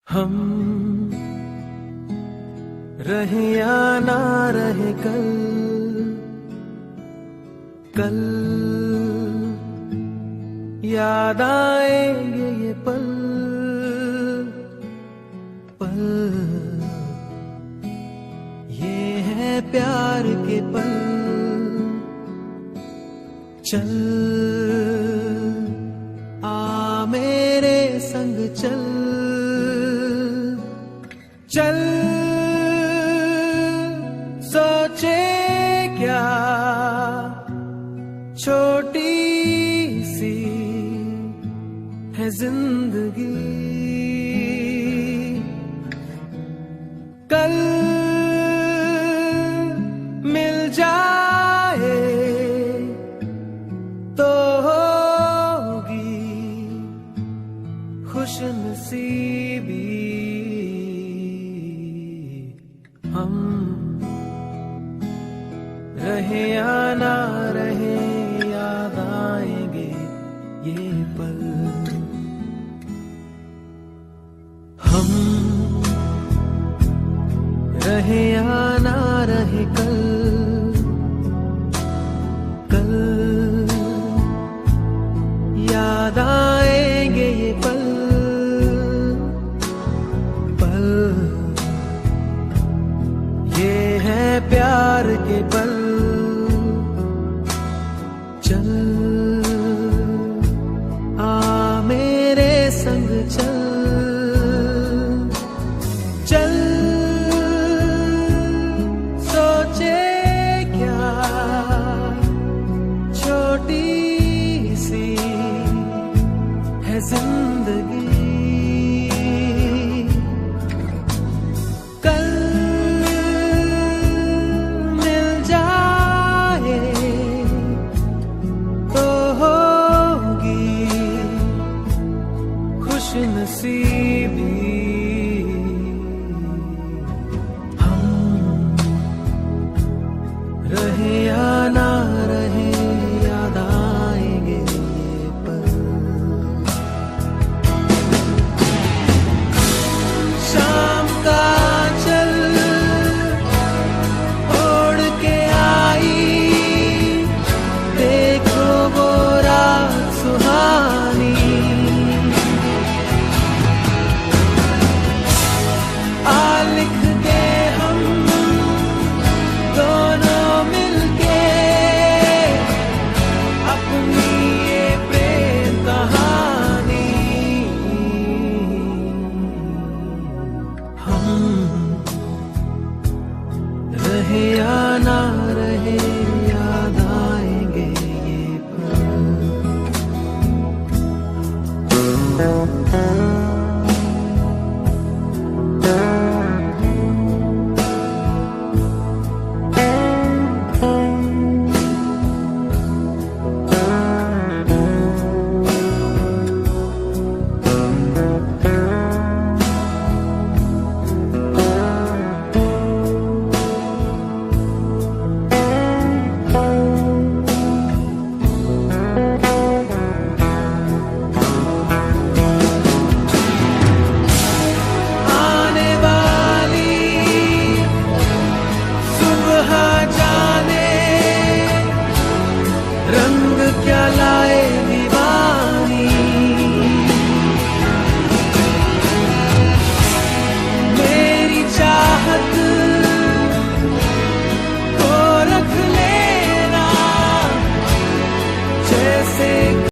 हम रहे या ना रहे कल, कल याद आएंगे ये पल, पल ये है प्यार के पल। चल आ मेरे संग चल, चल सोचे क्या छोटी सी है जिंदगी, कल मिल जाए तो होगी खुशनसीबी। हम रहे या ना रहे याद आएंगे ये पल। हम रहे या ना रहे कल, कल याद आएंगे ये पल, पल ये है प्यार के पल। चल आ मेरे संग चल, चल सोचे क्या छोटी सी है जिंदगी, कल मिल जाए तो होगी खुशनसीबी।